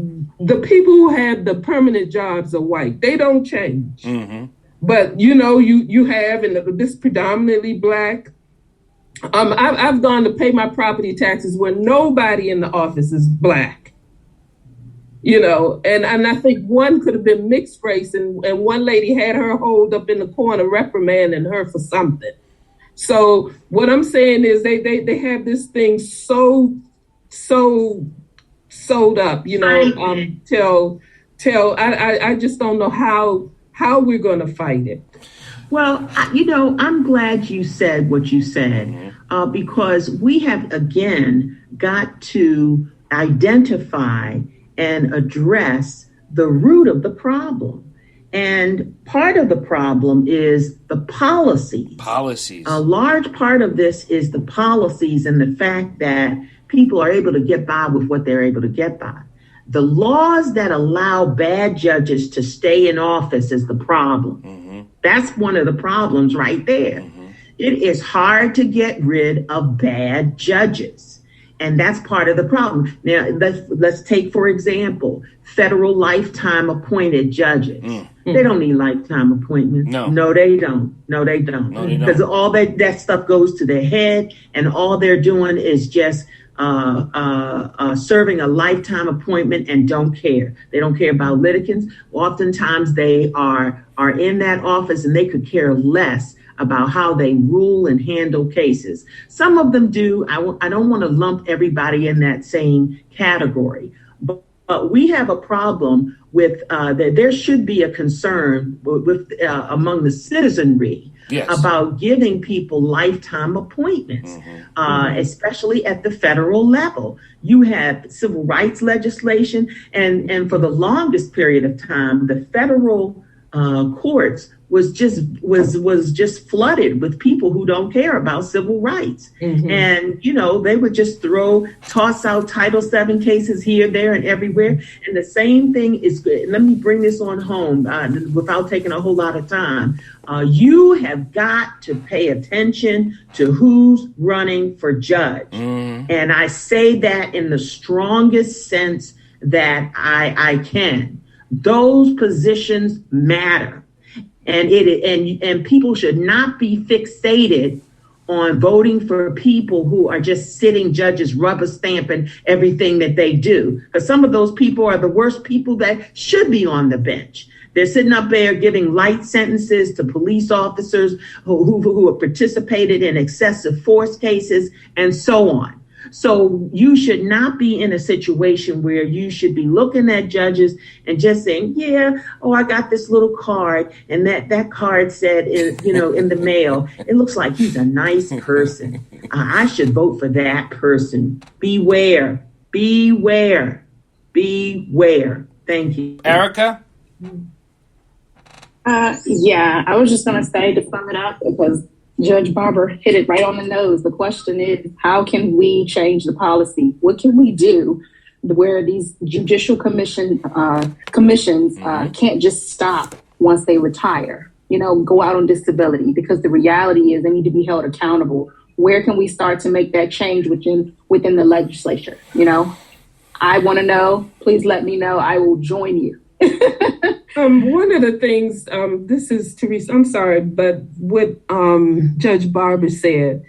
people who have the permanent jobs are white. They don't change. Mm-hmm. But, you have, and this predominantly Black. I've gone to pay my property taxes where nobody in the office is Black. And I think one could have been mixed race, and one lady had her hold up in the corner reprimanding her for something. So what I'm saying is they have this thing so sewed up, I just don't know how we're going to fight it. Well, I'm glad you said what you said, because we have, again, got to identify and address the root of the problem. And part of the problem is the policies. A large part of this is the policies and the fact that people are able to get by with what they're able to get by. The laws that allow bad judges to stay in office is the problem. Mm-hmm. That's one of the problems right there. Mm-hmm. It is hard to get rid of bad judges. And that's part of the problem. Now, let's take, for example, federal lifetime appointed judges. Mm-hmm. They don't need lifetime appointments. No, they don't. Because all that stuff goes to their head, and all they're doing is just serving a lifetime appointment and don't care. They don't care about litigants. Oftentimes they are in that office and they could care less about how they rule and handle cases. Some of them do. I don't want to lump everybody in that same category, but we have a problem with that. There should be a concern with among the citizenry. Yes. About giving people lifetime appointments, especially at the federal level. You have civil rights legislation, and for the longest period of time, the federal courts was just flooded with people who don't care about civil rights. And, they would just toss out Title VII cases here, there, and everywhere. And the same thing is good. Let me bring this on home without taking a whole lot of time. You have got to pay attention to who's running for judge. And I say that in the strongest sense that I can. Those positions matter. And people should not be fixated on voting for people who are just sitting judges rubber stamping everything that they do. Because some of those people are the worst people that should be on the bench. They're sitting up there giving light sentences to police officers who have participated in excessive force cases and so on. So you should not be in a situation where you should be looking at judges and just saying, I got this little card, and that card said, in the mail, it looks like he's a nice person. I should vote for that person. Beware. Thank you. Erica? I was just going to say, to sum it up, because Judge Barber hit it right on the nose. The question is, how can we change the policy? What can we do where these judicial commissions can't just stop once they retire, go out on disability? Because the reality is they need to be held accountable. Where can we start to make that change within the legislature? I want to know. Please let me know. I will join you. One of the things, this is Teresa, I'm sorry, but what Judge Barber said,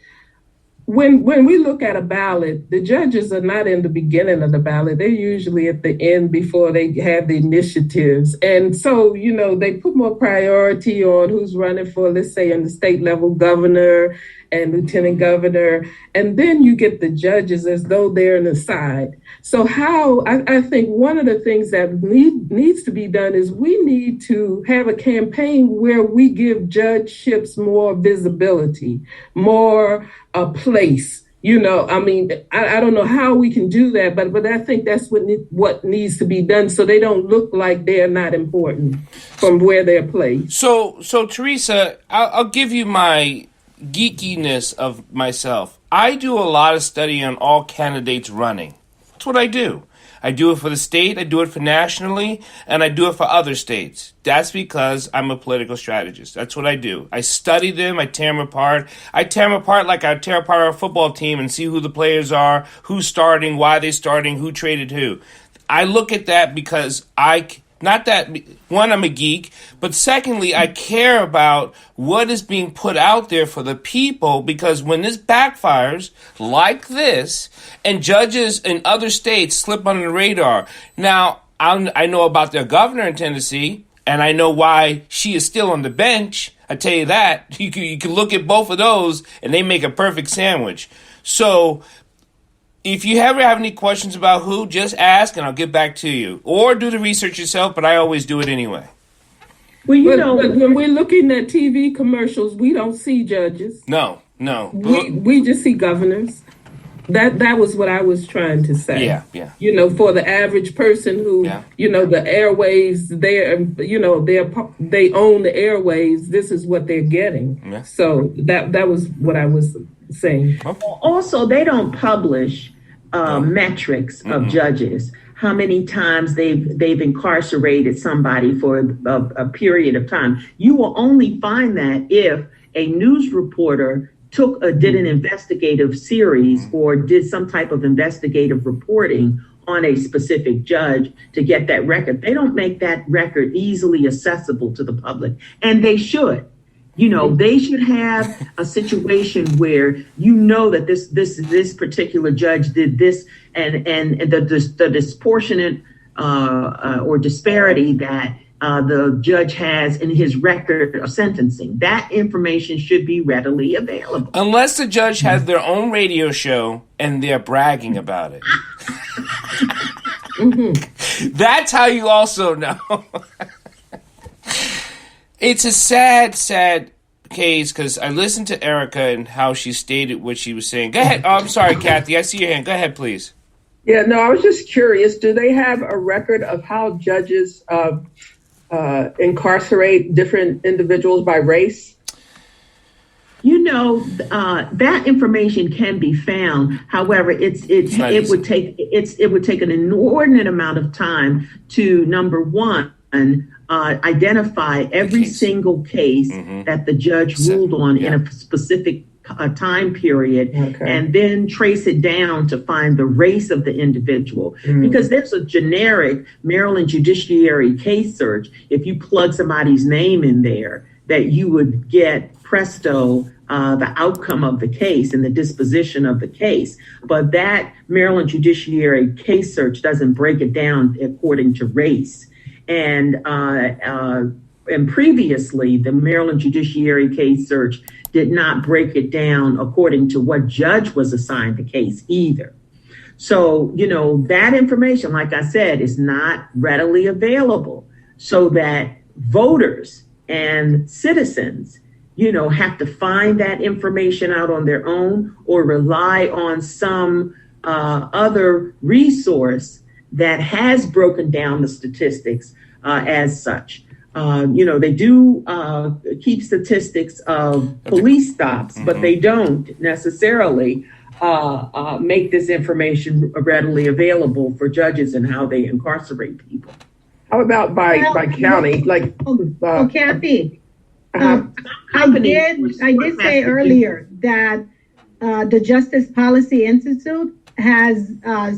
when we look at a ballot, the judges are not in the beginning of the ballot. They're usually at the end before they have the initiatives. And so, they put more priority on who's running for, let's say, on the state level, governor and lieutenant governor. And then you get the judges as though they're on the side. So I think one of the things that needs to be done is we need to have a campaign where we give judgeships more visibility, more a place. I don't know how we can do that, but I think that's what needs to be done, so they don't look like they're not important from where they're placed. So Teresa, I'll give you my geekiness of myself. I do a lot of study on all candidates running. That's what I do. I do it for the state, I do it for nationally, and I do it for other states. That's because I'm a political strategist. That's what I do. I study them, I tear them apart. I tear them apart like I tear apart our football team and see who the players are, who's starting, why they're starting, who traded who. I look at that because not that, one, I'm a geek, but secondly, I care about what is being put out there for the people, because when this backfires like this and judges in other states slip under the radar. Now, I know about their governor in Tennessee, and I know why she is still on the bench. I tell you that. You can look at both of those, and they make a perfect sandwich. So if you ever have any questions about who, just ask and I'll get back to you. Or do the research yourself, but I always do it anyway. Well, but when we're looking at TV commercials, we don't see judges. No. We just see governors. That was what I was trying to say. Yeah. For the average person who, the airwaves, they own the airwaves. This is what they're getting. Yeah. So that was what I was saying. Okay. Also, they don't publish metrics of judges. How many times they've incarcerated somebody for a period of time. You will only find that if a news reporter did an investigative series or did some type of investigative reporting on a specific judge to get that record. They don't make that record easily accessible to the public, and they should. They should have a situation where that this particular judge did this, and the disproportionate or disparity that the judge has in his record of sentencing. That information should be readily available. Unless the judge has their own radio show and they're bragging about it. That's how you also know. It's a sad, sad case because I listened to Erica and how she stated what she was saying. Go ahead. Oh, I'm sorry, Kathy. I see your hand. Go ahead, please. Yeah, no, I was just curious. Do they have a record of how judges incarcerate different individuals by race? That information can be found. However, it would take an inordinate amount of time to, number one, identify every single case that the judge ruled on in a specific time period, and then trace it down to find the race of the individual. Because there's a generic Maryland judiciary case search. If you plug somebody's name in there, that you would get presto the outcome of the case and the disposition of the case. But that Maryland judiciary case search doesn't break it down according to race. And previously, the Maryland judiciary case search did not break it down according to what judge was assigned the case either. So, that information, like I said, is not readily available, so that voters and citizens, have to find that information out on their own or rely on some other resource that has broken down the statistics as such. They do keep statistics of police stops, but they don't necessarily make this information readily available for judges and how they incarcerate people. How about by county? Kathy, I did say earlier that the Justice Policy Institute has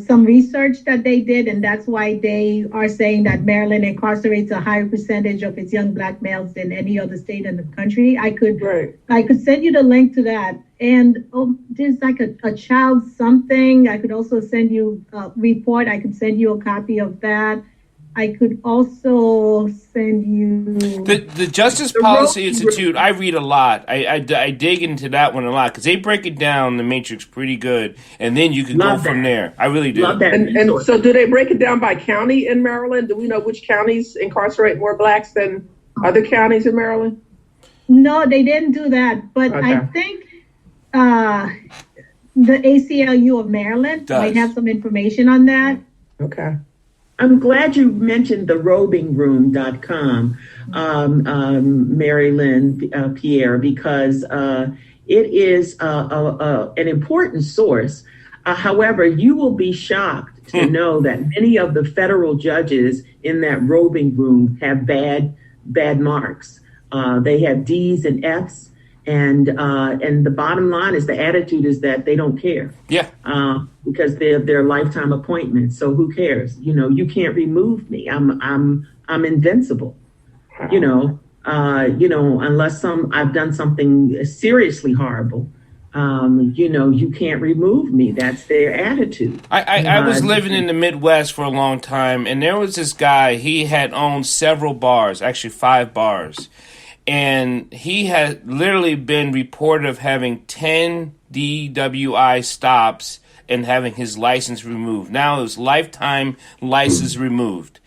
some research that they did, and that's why they are saying that Maryland incarcerates a higher percentage of its young Black males than any other state in the country. I could send you the link to that. And there's like a child something. I could also send you a report. I could send you a copy of that. I could also send you the Justice Policy Institute. I read a lot. I dig into that one a lot because they break it down, the matrix, pretty good, and then you can go from there. I really do. Love that. And so, do they break it down by county in Maryland? Do we know which counties incarcerate more Blacks than other counties in Maryland? No, they didn't do that. But I think the ACLU of Maryland might have some information on that. Okay. I'm glad you mentioned the robingroom.com, Marylin, Pierre, because it is an important source. However, you will be shocked to know that many of the federal judges in that roving room have bad marks. They have D's and F's. And the bottom line is the attitude is that they don't care. Yeah. Because they're lifetime appointments. So who cares? You can't remove me. I'm invincible. Unless I've done something seriously horrible. You can't remove me. That's their attitude. I was living in the Midwest for a long time, and there was this guy. He had owned several bars, actually 5 bars. And he had literally been reported of having 10 DWI stops and having his license removed. Now it was lifetime license removed.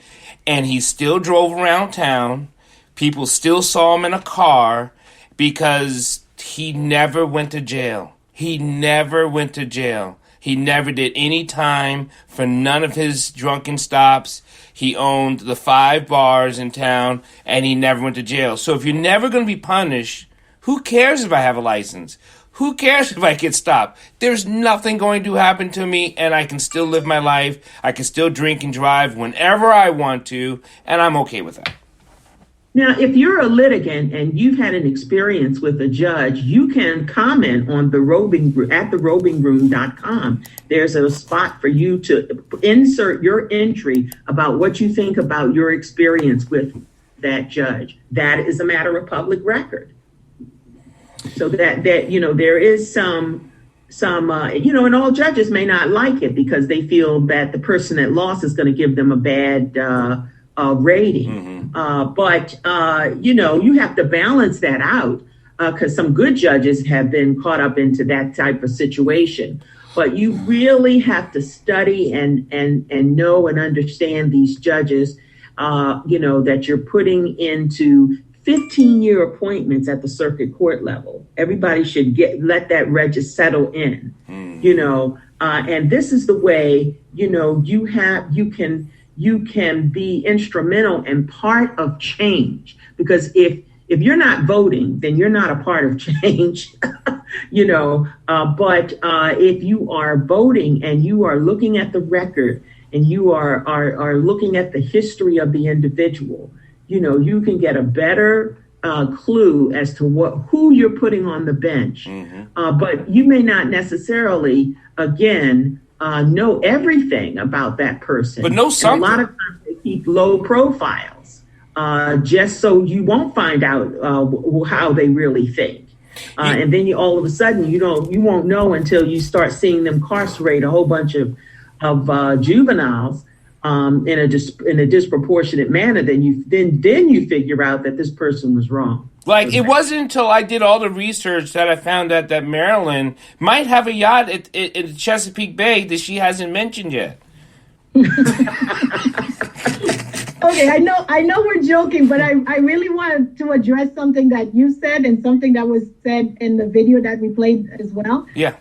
And he still drove around town. People still saw him in a car because he never went to jail. He never went to jail. He never did any time for none of his drunken stops. He owned the 5 bars in town, and he never went to jail. So if you're never going to be punished, who cares if I have a license? Who cares if I get stopped? There's nothing going to happen to me, and I can still live my life. I can still drink and drive whenever I want to, and I'm okay with that. Now, if you're a litigant and you've had an experience with a judge, you can comment on the robingroom.com. There's a spot for you to insert your entry about what you think about your experience with that judge. That is a matter of public record. So that there is some and all judges may not like it because they feel that the person that lost is going to give them a bad rating. But you have to balance that out because some good judges have been caught up into that type of situation. But you really have to study and know and understand these judges, that you're putting into 15-year appointments at the circuit court level. Everybody should let that register settle in, and this is the way, you can be instrumental and part of change, because if you're not voting, then you're not a part of change, but if you are voting and you are looking at the record and you are looking at the history of the individual, you can get a better clue as to who you're putting on the bench. But you may not necessarily, again, know everything about that person. But know something. And a lot of times they keep low profiles just so you won't find out how they really think. And then all of a sudden you won't know until you start seeing them incarcerate a whole bunch of juveniles in a disproportionate manner. Then you figure out that this person was wrong. Like, it wasn't until I did all the research that I found out that Marylin might have a yacht at Chesapeake Bay that she hasn't mentioned yet. Okay, I know we're joking, but I really wanted to address something that you said and something that was said in the video that we played as well. Yeah.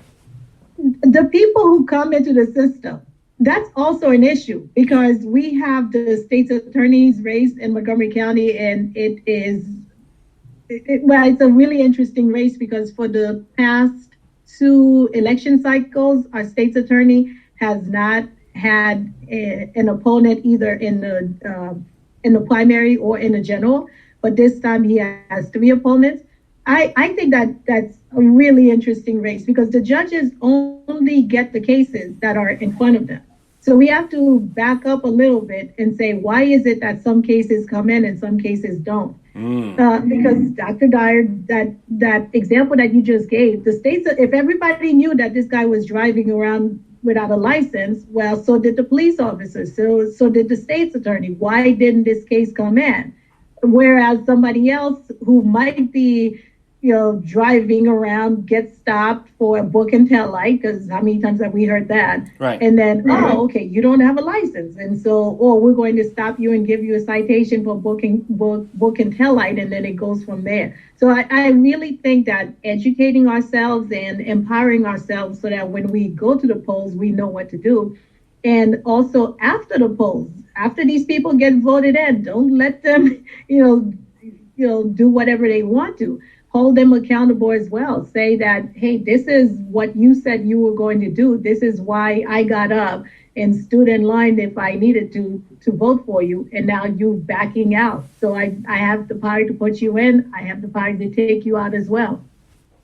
The people who come into the system, that's also an issue, because we have the state's attorney's race in Montgomery County, and it's a really interesting race because for the past 2 election cycles, our state's attorney has not had an opponent either in the primary or in the general, but this time he has 3 opponents. I think that's a really interesting race because the judges only get the cases that are in front of them. So we have to back up a little bit and say, why is it that some cases come in and some cases don't? Because Dr. Dyer, that example that you just gave, the states, if everybody knew that this guy was driving around without a license, well, so did the police officers, so did the state's attorney. Why didn't this case come in? Whereas somebody else who might be, driving around gets stopped for a book and tell light, because how many times have we heard that? Right. And then, okay, you don't have a license, and so, we're going to stop you and give you a citation for book and tell light, and then it goes from there. So I really think that educating ourselves and empowering ourselves so that when we go to the polls, we know what to do. And also after the polls, after these people get voted in, don't let them, do whatever they want to. Hold them accountable as well. Say that, hey, this is what you said you were going to do. This is why I got up and stood in line if I needed to vote for you. And now you backing out. So I have the power to put you in. I have the power to take you out as well.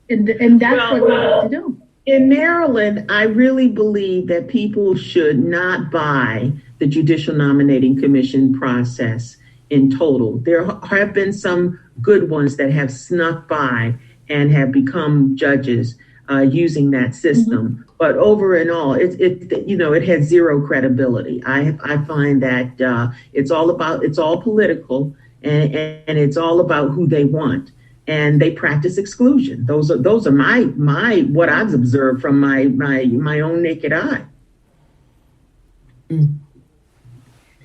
And that's what we have to do. In Maryland, I really believe that people should not buy the Judicial Nominating Commission process in total. There have been some good ones that have snuck by and have become judges using that system. But over and all, it has zero credibility. I find that it's all political and it's all about who they want. And they practice exclusion. Those are my what I've observed from my own naked eye.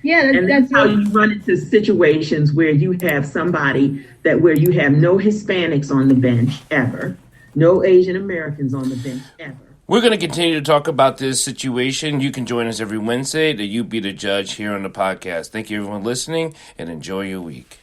Yeah, that's how you run into situations where you have somebody where you have no Hispanics on the bench ever, no Asian Americans on the bench ever. We're going to continue to talk about this situation. You can join us every Wednesday to You Be the Judge here on the podcast. Thank you, everyone, listening, and enjoy your week.